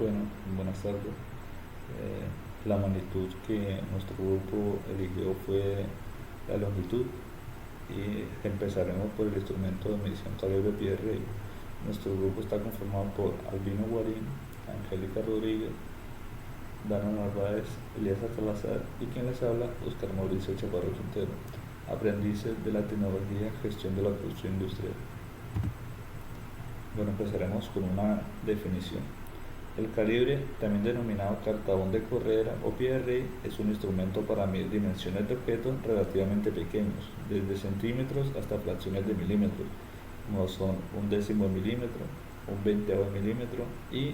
Bueno, buenas tardes. La magnitud que nuestro grupo eligió fue la longitud y empezaremos por el instrumento de medición calibre PRI. Nuestro grupo está conformado por Albino Guarín, Angélica Rodríguez, Dana Narváez, Elías Salazar y quien les habla, Oscar Mauricio Chaparro Quintero, aprendices de la tecnología gestión de la producción industrial. Bueno, empezaremos con una definición. El calibre, también denominado cartabón de correa o PRI, es un instrumento para medir dimensiones de objetos relativamente pequeños, desde centímetros hasta fracciones de milímetros, como son un décimo de milímetro, un veinteavo de milímetro y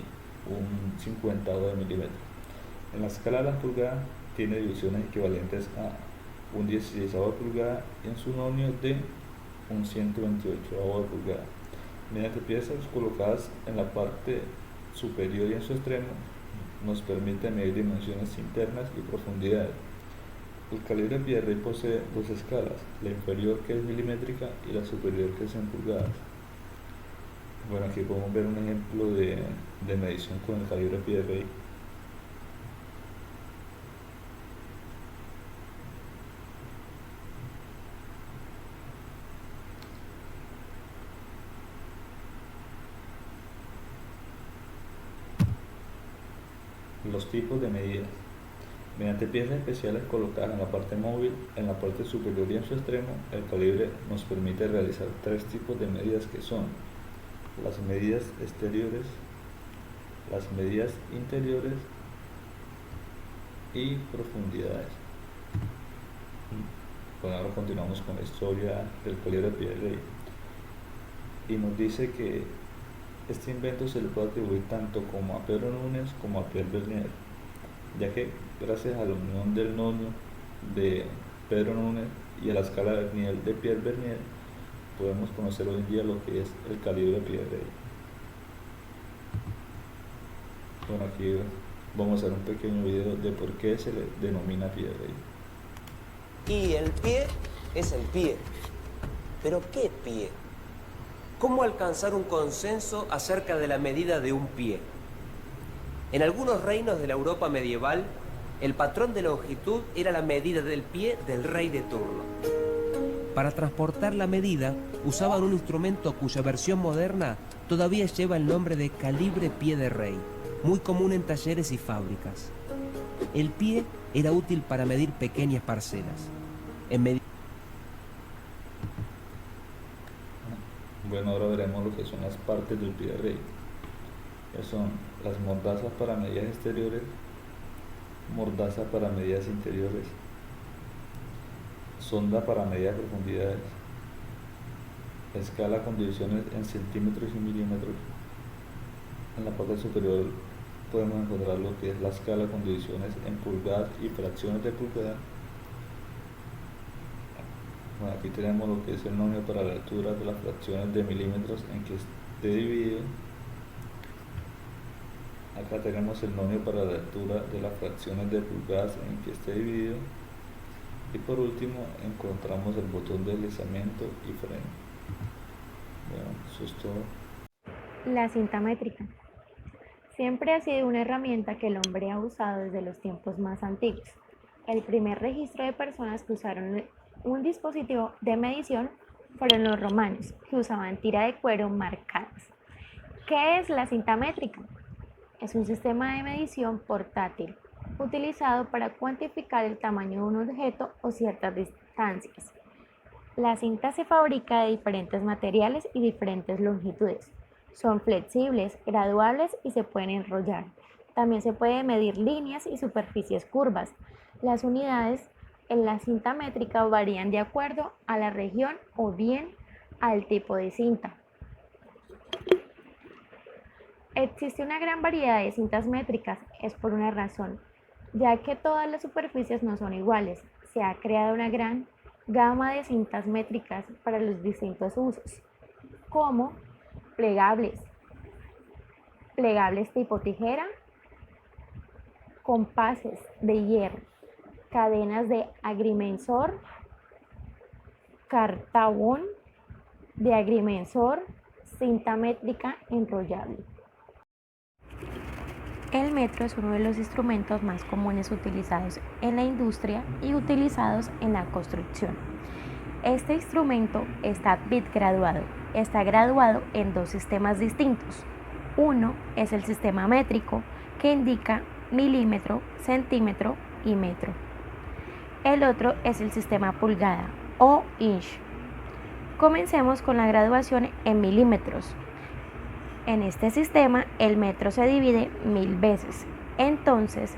un cincuentavo de milímetro. En la escala de la pulgada tiene divisiones equivalentes a un 16avo de pulgada y en su nonio de un 128avo de pulgada. Mediante piezas colocadas en la parte superior y en su extremo, nos permite medir dimensiones internas y profundidades. El calibre PRI posee dos escalas, la inferior que es milimétrica y la superior que es en pulgadas. Bueno, aquí podemos ver un ejemplo de medición con el calibre PRI. Los tipos de medidas. Mediante piezas especiales colocadas en la parte móvil, en la parte superior y en su extremo, el calibre nos permite realizar tres tipos de medidas que son las medidas exteriores, las medidas interiores y profundidades. Bueno, ahora continuamos con la historia del calibre PRI y nos dice que este invento se le puede atribuir tanto como a Pedro Núñez como a Pierre Bernier, ya que gracias a la unión del nonio de Pedro Núñez y a la escala de Bernier de Pierre Bernier podemos conocer hoy en día lo que es el calibre PRI. Bueno, aquí vamos a hacer un pequeño video de por qué se le denomina PRI. Y el pie es el pie. ¿Pero qué pie? ¿Cómo alcanzar un consenso acerca de la medida de un pie? En algunos reinos de la Europa medieval, el patrón de longitud era la medida del pie del rey de turno. Para transportar la medida, usaban un instrumento cuya versión moderna todavía lleva el nombre de calibre pie de rey, muy común en talleres y fábricas. El pie era útil para medir pequeñas parcelas. Bueno, ahora veremos lo que son las partes del PRI, que son las mordazas para medidas exteriores, mordaza para medidas interiores, sonda para medidas de profundidades, escala con divisiones en centímetros y milímetros. En la parte superior podemos encontrar lo que es la escala con divisiones en pulgadas y fracciones de pulgada. Bueno, aquí tenemos lo que es el nonio para la altura de las fracciones de milímetros en que esté dividido. Acá tenemos el nonio para la altura de las fracciones de pulgadas en que esté dividido. Y por último encontramos el botón de deslizamiento y freno. Bueno, eso es todo. La cinta métrica. Siempre ha sido una herramienta que el hombre ha usado desde los tiempos más antiguos. El primer registro de personas que usaron un dispositivo de medición fueron los romanos, que usaban tira de cuero marcadas. ¿Qué es la cinta métrica? Es un sistema de medición portátil utilizado para cuantificar el tamaño de un objeto o ciertas distancias. La cinta se fabrica de diferentes materiales y diferentes longitudes. Son flexibles, graduables y se pueden enrollar. También se puede medir líneas y superficies curvas. Las unidades en la cinta métrica varían de acuerdo a la región o bien al tipo de cinta. Existe una gran variedad de cintas métricas, es por una razón, ya que todas las superficies no son iguales. Se ha creado una gran gama de cintas métricas para los distintos usos, como plegables, plegables tipo tijera, compases de hierro, cadenas de agrimensor, cartabón de agrimensor, cinta métrica enrollable. El metro es uno de los instrumentos más comunes utilizados en la industria y utilizados en la construcción. Este instrumento está bitgraduado. Está graduado en dos sistemas distintos. Uno es el sistema métrico, que indica milímetro, centímetro y metro. El otro es el sistema pulgada o inch. Comencemos con la graduación en milímetros. En este sistema el metro se divide 1000 veces. Entonces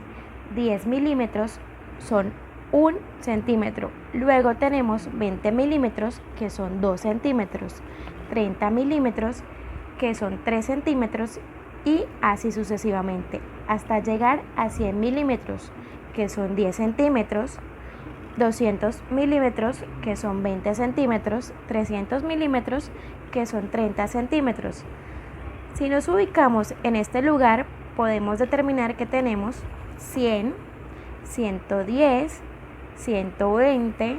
10 milímetros son 1 centímetro. Luego tenemos 20 milímetros, que son 2 centímetros. 30 milímetros, que son 3 centímetros, y así sucesivamente, hasta llegar a 100 milímetros, que son 10 centímetros. 200 milímetros, que son 20 centímetros. 300 milímetros, que son 30 centímetros. Si nos ubicamos en este lugar, podemos determinar que tenemos 100, 110, 120,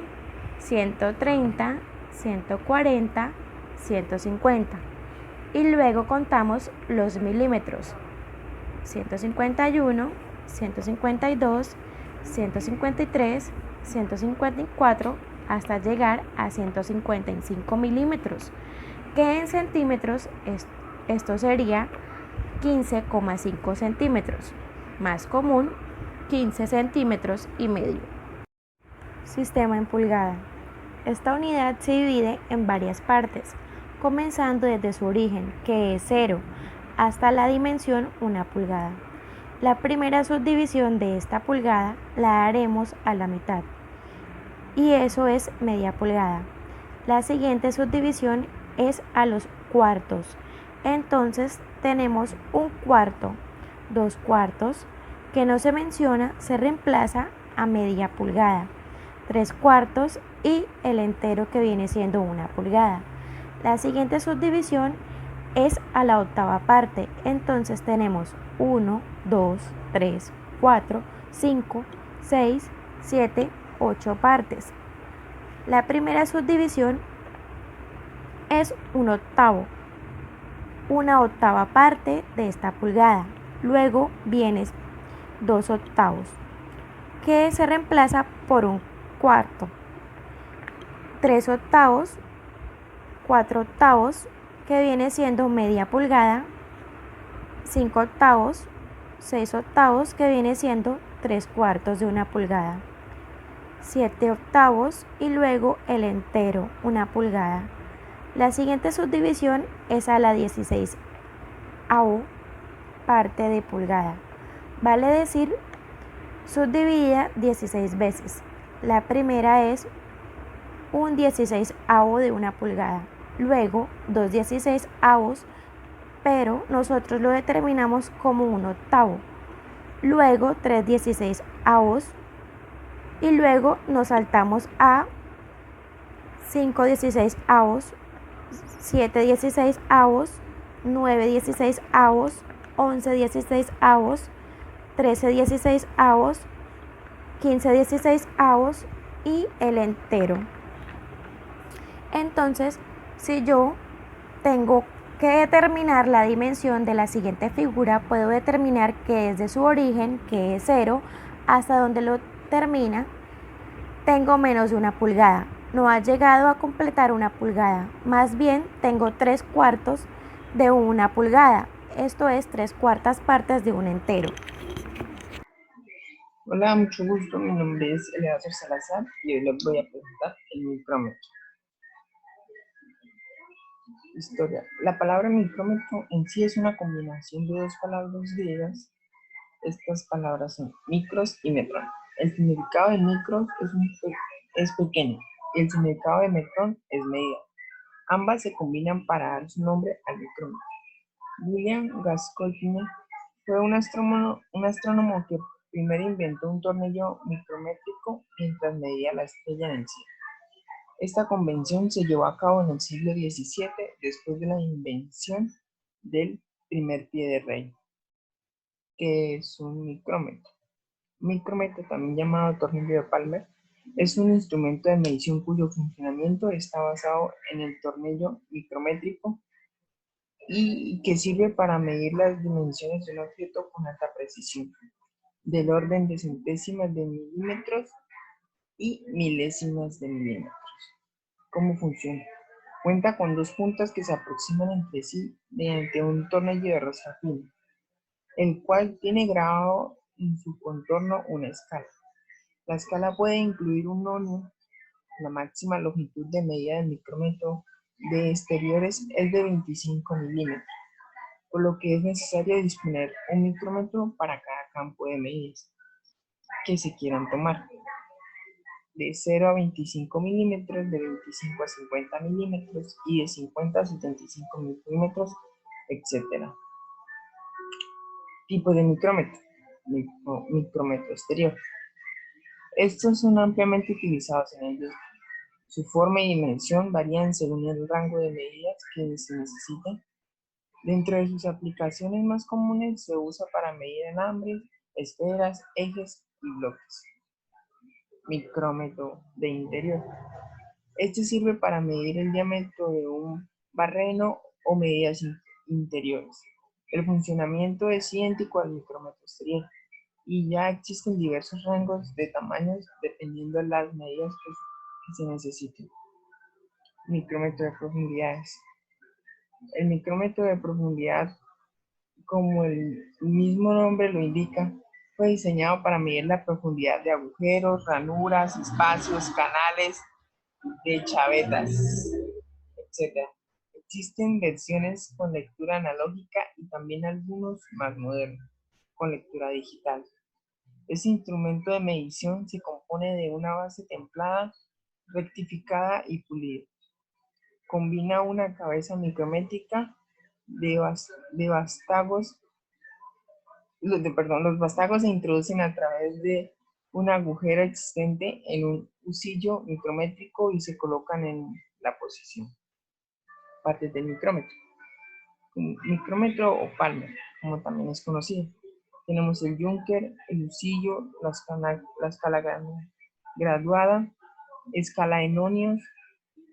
130, 140, 150. Y luego contamos los milímetros: 151, 152, 153, 154, hasta llegar a 155 milímetros, que en centímetros esto sería 15,5 centímetros, más común 15 centímetros y medio. Sistema en pulgada. Esta unidad se divide en varias partes, comenzando desde su origen, que es 0, hasta la dimensión 1 pulgada. La primera subdivisión de esta pulgada la haremos a la mitad, y eso es media pulgada. La siguiente subdivisión es a los cuartos. Entonces tenemos 1/4, 2/4, que no se menciona, se reemplaza a media pulgada, 3/4 y el entero, que viene siendo 1 pulgada. La siguiente subdivisión es a la 8ª parte. Entonces tenemos 1, 2, 3, 4, 5, 6, 7, 8 partes. La primera subdivisión es 1/8, 1/8 parte de esta pulgada. Luego viene 2/8, que se reemplaza por 1/4, 3/8, 4/8, que viene siendo media pulgada, 5/8, 6/8, que viene siendo 3/4 de 1 pulgada, 7/8 y luego el entero, 1 pulgada. La siguiente subdivisión es a la 16ª parte de pulgada, vale decir subdividida 16 veces. La primera es 1/16avo de 1 pulgada, luego 2/16avos, pero nosotros lo determinamos como 1/8, luego 3/16avos, y luego nos saltamos a 5/16avos, 7/16avos, 9/16avos, 11/16avos, 13/16avos, 15/16avos y el entero. Entonces, si yo tengo que determinar la dimensión de la siguiente figura, puedo determinar que desde su origen, que es 0, hasta donde lo termina, tengo menos de 1 pulgada. No ha llegado a completar 1 pulgada, más bien tengo 3/4 de 1 pulgada. Esto es 3/4 partes de un entero. Hola, mucho gusto. Mi nombre es Eleazar Salazar y hoy les voy a presentar el micrómetro. Historia. La palabra micrómetro en sí es una combinación de dos palabras griegas. Estas palabras son micros y metrón. El significado de micros es pequeño y el significado de metrón es medida. Ambas se combinan para dar su nombre al micrómetro. William Gascoigne fue un astrónomo que primero inventó un tornillo micrométrico mientras medía la estrella en el cielo. Esta convención se llevó a cabo en el siglo XVII, después de la invención del primer pie de rey, que es un micrómetro. Micrómetro, también llamado tornillo de Palmer, es un instrumento de medición cuyo funcionamiento está basado en el tornillo micrométrico y que sirve para medir las dimensiones de un objeto con alta precisión, del orden de centésimas de milímetros y milésimas de milímetros. ¿Cómo funciona? Cuenta con dos puntas que se aproximan entre sí mediante un tornillo de rosca fina, el cual tiene grabado en su contorno una escala. La escala puede incluir un nonio. La máxima longitud de medida del micrómetro de exteriores es de 25 milímetros, por lo que es necesario disponer un micrómetro para cada campo de medidas que se quieran tomar, de 0 a 25 milímetros, de 25 a 50 milímetros y de 50 a 75 milímetros, etc. Tipo de micrómetro. Micrómetro exterior. Estos son ampliamente utilizados en ellos. Su forma y dimensión varían según el rango de medidas que se necesiten. Dentro de sus aplicaciones más comunes se usa para medir alambres, esferas, ejes y bloques. Micrómetro de interior. Este sirve para medir el diámetro de un barreno o medidas interiores. El funcionamiento es idéntico al micrómetro exterior y ya existen diversos rangos de tamaños dependiendo de las medidas que se necesiten. Micrómetro de profundidades. El micrómetro de profundidad, como el mismo nombre lo indica, fue diseñado para medir la profundidad de agujeros, ranuras, espacios, canales, de chavetas, etc. Existen versiones con lectura analógica y también algunos más modernos, con lectura digital. Este instrumento de medición se compone de una base templada, rectificada y pulida. Combina una cabeza micrométrica de vástagos. Los vástagos se introducen a través de un agujero existente en un husillo micrométrico y se colocan en la posición. Partes del micrómetro. Micrómetro o palmer, como también es conocido. Tenemos el Junker, el husillo, la escala graduada, escala de nonios,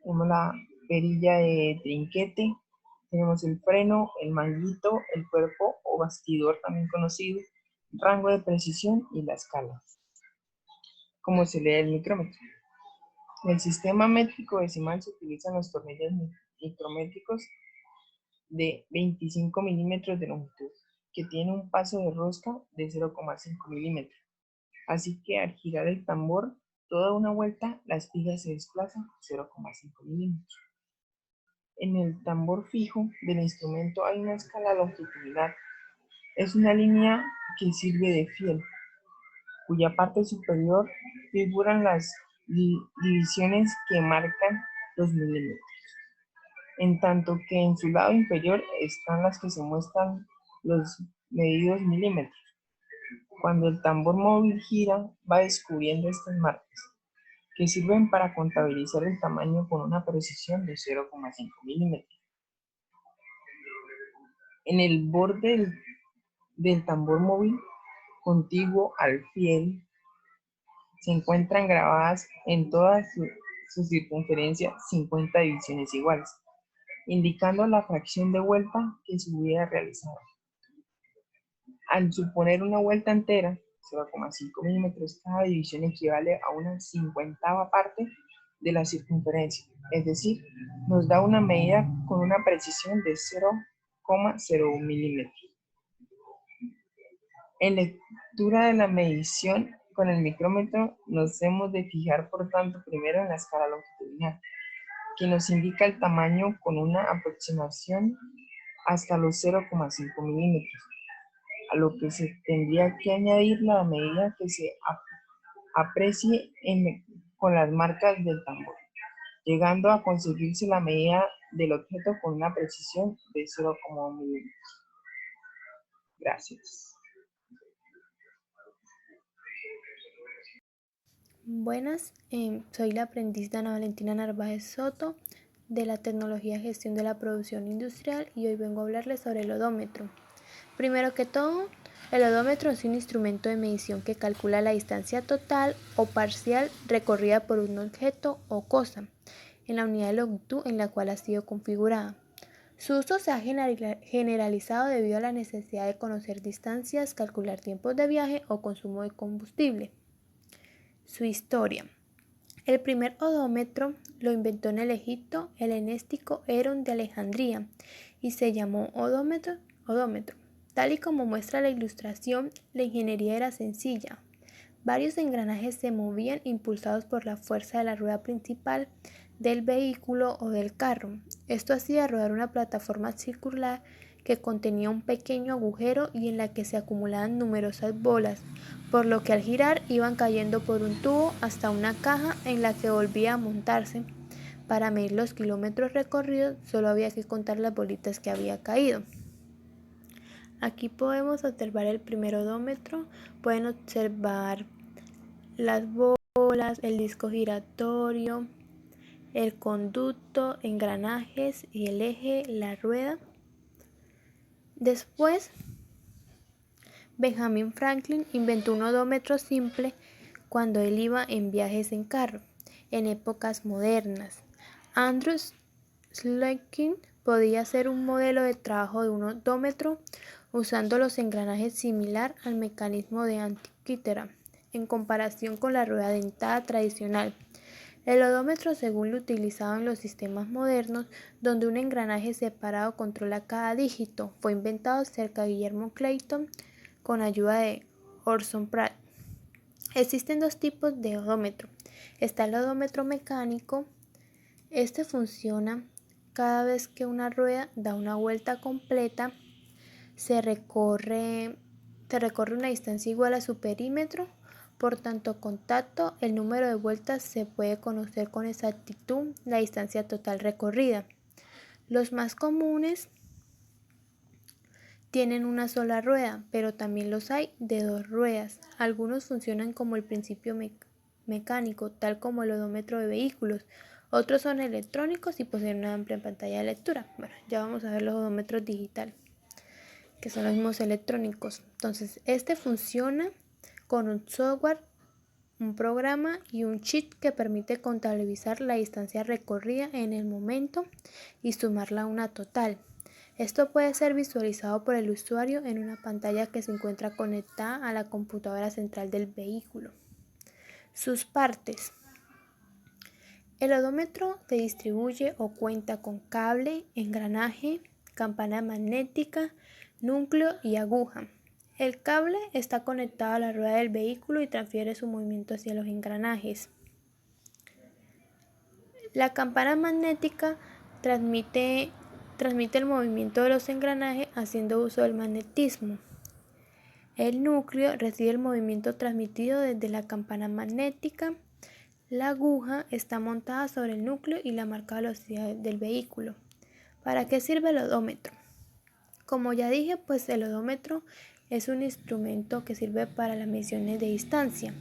tenemos la perilla de trinquete, tenemos el freno, el manguito, el cuerpo o bastidor también conocido, rango de precisión y la escala. ¿Cómo se lee el micrómetro? En el sistema métrico decimal se utilizan los tornillos micrométricos de 25 milímetros de longitud, que tiene un paso de rosca de 0,5 milímetros. Así que al girar el tambor toda una vuelta, la espiga se desplaza 0,5 milímetros. En el tambor fijo del instrumento hay una escala longitudinal. Es una línea que sirve de fiel, cuya parte superior figuran las divisiones que marcan los milímetros, en tanto que en su lado inferior están las que se muestran los medidos milímetros. Cuando el tambor móvil gira, va descubriendo estas marcas, que sirven para contabilizar el tamaño con una precisión de 0,5 milímetros. En el borde del tambor móvil, contiguo al fiel, se encuentran grabadas en toda su circunferencia 50 divisiones iguales, indicando la fracción de vuelta que se hubiera realizado. Al suponer una vuelta entera, 0,5 milímetros, cada división equivale a una 50ª parte de la circunferencia, es decir, nos da una medida con una precisión de 0,01 milímetros. En lectura de la medición con el micrómetro nos hemos de fijar, por tanto, primero en la escala longitudinal, que nos indica el tamaño con una aproximación hasta los 0,5 milímetros, a lo que se tendría que añadir la medida que se aprecie con las marcas del tambor, llegando a conseguirse la medida del objeto con una precisión de 0,1 milímetros. Gracias. Buenas, soy la aprendiz Ana Valentina Narváez Soto de la Tecnología Gestión de la Producción Industrial y hoy vengo a hablarles sobre el odómetro. Primero que todo, el odómetro es un instrumento de medición que calcula la distancia total o parcial recorrida por un objeto o cosa en la unidad de longitud en la cual ha sido configurada. Su uso se ha generalizado debido a la necesidad de conocer distancias, calcular tiempos de viaje o consumo de combustible. Su historia. El primer odómetro lo inventó en el Egipto helenístico Herón de Alejandría y se llamó odómetro. Tal y como muestra la ilustración, la ingeniería era sencilla. Varios engranajes se movían impulsados por la fuerza de la rueda principal del vehículo o del carro. Esto hacía rodar una plataforma circular que contenía un pequeño agujero y en la que se acumulaban numerosas bolas, por lo que al girar iban cayendo por un tubo hasta una caja en la que volvía a montarse. Para medir los kilómetros recorridos solo había que contar las bolitas que había caído. Aquí podemos observar el primer odómetro, pueden observar las bolas, el disco giratorio, el conducto, engranajes y el eje, la rueda. Después, Benjamin Franklin inventó un odómetro simple cuando él iba en viajes en carro, en épocas modernas. Andrew Schleiden podía hacer un modelo de trabajo de un odómetro usando los engranajes similar al mecanismo de Antikythera, en comparación con la rueda dentada tradicional. El odómetro, según lo utilizado en los sistemas modernos, donde un engranaje separado controla cada dígito, fue inventado cerca de Guillermo Clayton con ayuda de Orson Pratt. Existen dos tipos de odómetro. Está el odómetro mecánico. Este funciona cada vez que una rueda da una vuelta completa, se recorre una distancia igual a su perímetro. Por tanto contacto, el número de vueltas se puede conocer con exactitud la distancia total recorrida. Los más comunes tienen una sola rueda, pero también los hay de dos ruedas. Algunos funcionan como el principio mecánico, tal como el odómetro de vehículos. Otros son electrónicos y poseen una amplia pantalla de lectura. Bueno, ya vamos a ver los odómetros digitales, que son los mismos electrónicos. Entonces, este funciona con un software, un programa y un chip que permite contabilizar la distancia recorrida en el momento y sumarla a una total. Esto puede ser visualizado por el usuario en una pantalla que se encuentra conectada a la computadora central del vehículo. Sus partes. El odómetro se distribuye o cuenta con cable, engranaje, campana magnética, núcleo y aguja. El cable está conectado a la rueda del vehículo y transfiere su movimiento hacia los engranajes. La campana magnética transmite el movimiento de los engranajes haciendo uso del magnetismo. El núcleo recibe el movimiento transmitido desde la campana magnética. La aguja está montada sobre el núcleo y la marca velocidad del vehículo. ¿Para qué sirve el odómetro? Como ya dije, pues el odómetro es un instrumento que sirve para las mediciones de distancia,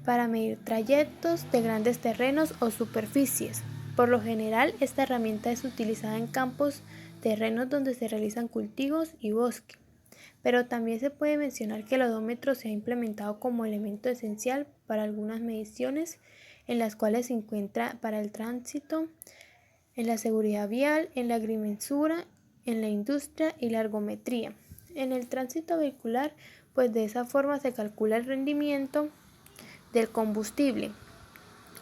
para medir trayectos de grandes terrenos o superficies. Por lo general, esta herramienta es utilizada en campos, terrenos donde se realizan cultivos y bosque. Pero también se puede mencionar que el odómetro se ha implementado como elemento esencial para algunas mediciones en las cuales se encuentra para el tránsito, en la seguridad vial, en la agrimensura, en la industria y la ergometría. En el tránsito vehicular, pues de esa forma se calcula el rendimiento del combustible.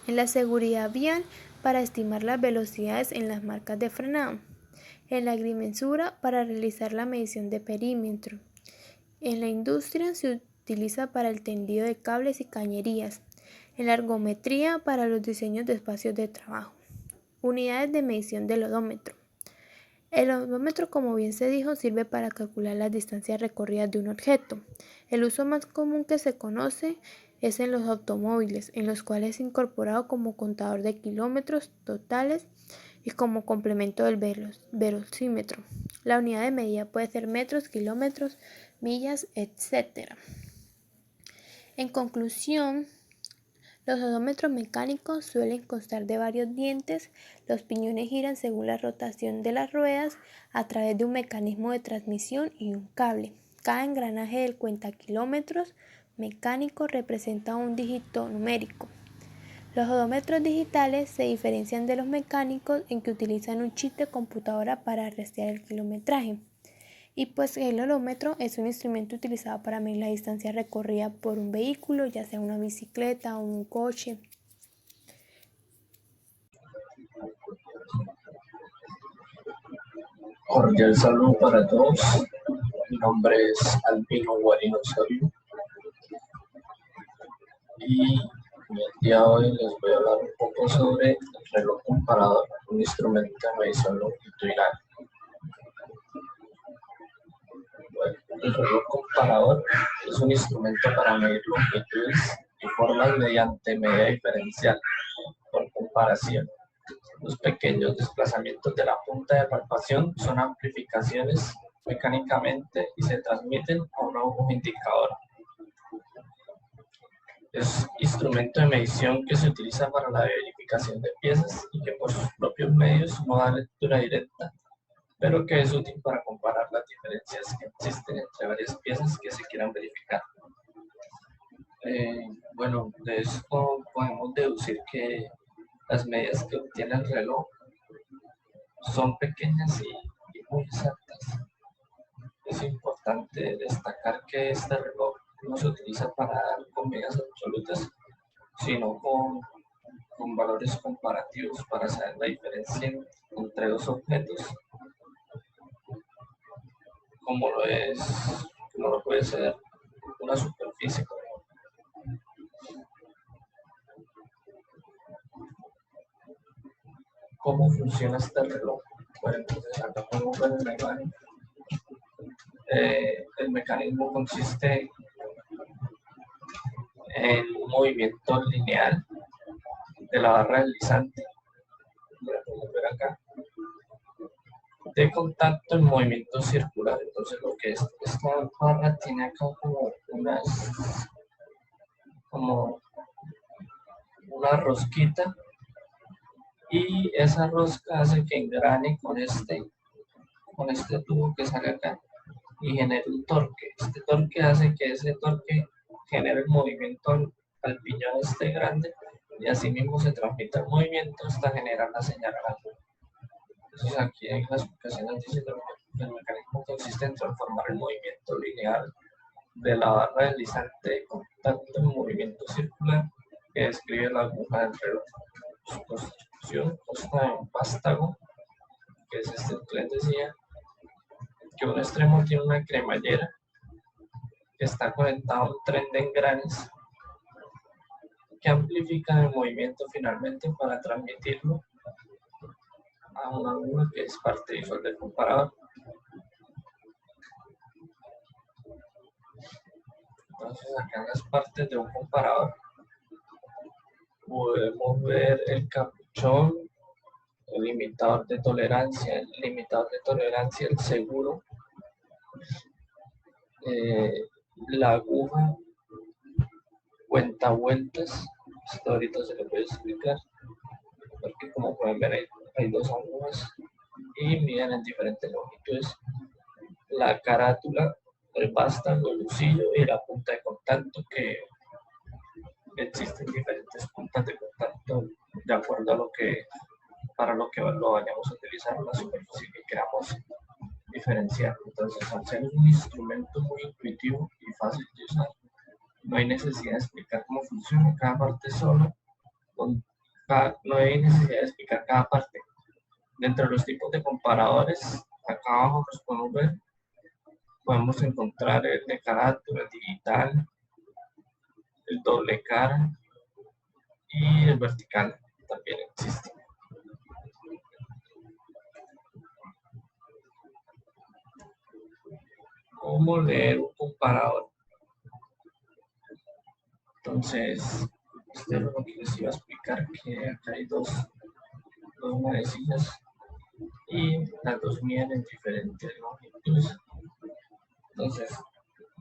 En la seguridad vial, para estimar las velocidades en las marcas de frenado. En la agrimensura, para realizar la medición de perímetro. En la industria se utiliza para el tendido de cables y cañerías. En la ergometría, para los diseños de espacios de trabajo. Unidades de medición del odómetro. El odómetro, como bien se dijo, sirve para calcular las distancias recorridas de un objeto. El uso más común que se conoce es en los automóviles, en los cuales es incorporado como contador de kilómetros totales y como complemento del velocímetro. La unidad de medida puede ser metros, kilómetros, millas, etc. En conclusión, los odómetros mecánicos suelen constar de varios dientes. Los piñones giran según la rotación de las ruedas a través de un mecanismo de transmisión y un cable. Cada engranaje del cuentakilómetros mecánico representa un dígito numérico. Los odómetros digitales se diferencian de los mecánicos en que utilizan un chip de computadora para rastrear el kilometraje. Y pues el odómetro es un instrumento utilizado para medir la distancia recorrida por un vehículo, ya sea una bicicleta o un coche. Cordial saludo para todos. Mi nombre es Albino Guarino Osorio y el día de hoy les voy a hablar un poco sobre el reloj comparador, un instrumento de medición longitudinal. Bueno, el reloj comparador es un instrumento para medir longitudes y formas mediante medida diferencial por comparación. Los pequeños desplazamientos de la punta de palpación son amplificaciones mecánicamente y se transmiten a una aguja indicadora. Es instrumento de medición que se utiliza para la verificación de piezas y que por sus propios medios no da lectura directa, pero que es útil para comparar las diferencias que existen entre varias piezas que se quieran verificar. Bueno, de esto podemos deducir que las medidas que obtiene el reloj son pequeñas y muy exactas. Es importante destacar que este reloj no se utiliza para dar con medidas absolutas, sino con valores comparativos para saber la diferencia entre dos objetos, como lo puede ser una superficie. ¿Cómo funciona este reloj? Bueno, entonces acá podemos ver la imagen. El mecanismo consiste en un movimiento lineal de la barra deslizante, lo podemos ver acá, de contacto en movimiento circular. Entonces lo que es esta barra tiene acá como una rosquita, y esa rosca hace que engrane con este tubo que sale acá y genere un torque. Este torque hace que ese torque genere el movimiento al piñón grande, y así mismo se transmite el movimiento hasta generar la señal grande. Entonces aquí en las explicaciones dice que el mecanismo consiste en transformar el movimiento lineal de la barra deslizante de contacto en movimiento circular que describe la aguja del reloj. Su construcción consta de un vástago, que es este que les decía, que un extremo tiene una cremallera que está conectado a un tren de engranes que amplifican el movimiento finalmente para transmitirlo a una aguja que es parte visual del comparador. Entonces acá en las partes de un comparador podemos ver el capuchón, el limitador de tolerancia, el seguro, la aguja, cuenta vueltas. Esto ahorita se lo voy a explicar, porque como pueden ver hay dos agujas y miden en diferentes longitudes. La carátula, el vástago, el lucillo y la punta de contacto, que existen diferentes puntas de contacto de acuerdo a para lo que lo vayamos a utilizar, la superficie que queramos diferenciar. Entonces, al ser un instrumento muy intuitivo y fácil de usar, no hay necesidad de explicar cómo funciona cada parte solo, no hay necesidad de explicar cada parte. Dentro de los tipos de comparadores, acá abajo los podemos ver, podemos encontrar el de carátula, el digital, el doble cara y el vertical también existe. ¿Cómo leer un comparador? Entonces, esto es lo que les iba a explicar, que acá hay dos manecillas y las dos miden en diferentes longitudes. Entonces,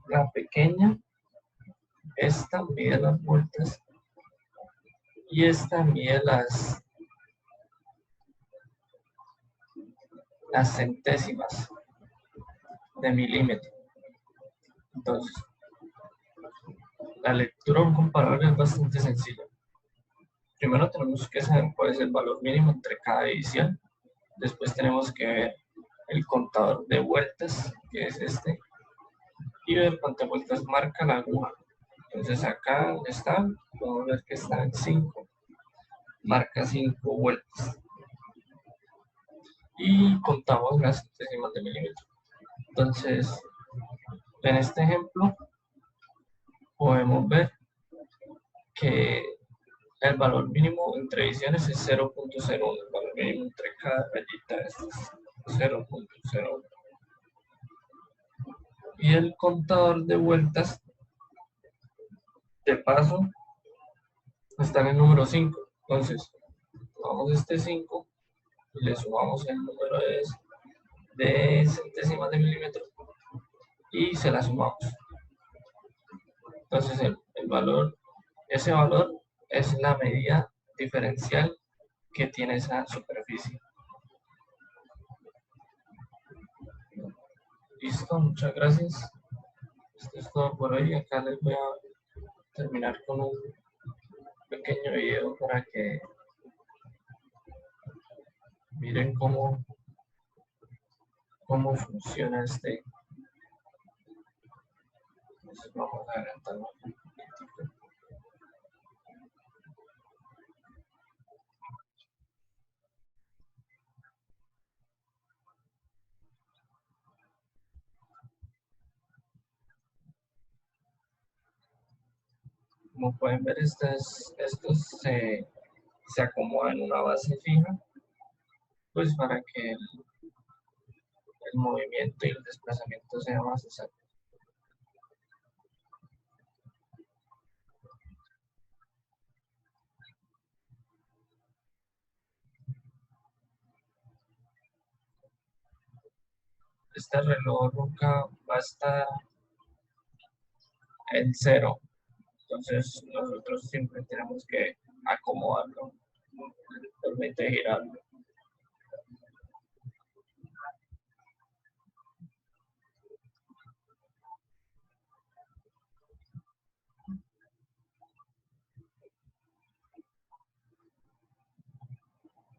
la pequeña, esta mide las vueltas y esta mide las centésimas de milímetro. Entonces, la lectura de un comparador es bastante sencilla. primero tenemos que saber cuál es el valor mínimo entre cada división. Después tenemos que ver el contador de vueltas, que es este, y ver cuántas vueltas marca la aguja. Entonces acá donde está, podemos ver que está en 5, marca 5 vueltas. Y contamos las centésimas de milímetro. Entonces, en este ejemplo, podemos ver que el valor mínimo entre divisiones es 0.01, el valor mínimo entre cada rayita es 0.01. Y el contador de vueltas, de paso, está en el número 5. Entonces, tomamos este 5 y le sumamos el número de centésimas de milímetro y se la sumamos. Entonces, ese valor es la medida diferencial que tiene esa superficie. Listo, muchas gracias. Esto es todo por hoy. Acá les voy a terminar con un pequeño video para que miren cómo funciona este. Entonces vamos a adelantarlo un poquitico. Como pueden ver, estos se acomodan en una base fija, pues para que el movimiento y el desplazamiento sea más exacto. Este reloj nunca va a estar en 0, entonces nosotros siempre tenemos que acomodarlo, permite girarlo.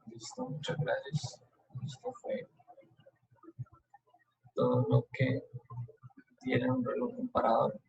Listo, muchas gracias. Esto fue todo lo que tiene un reloj comparador.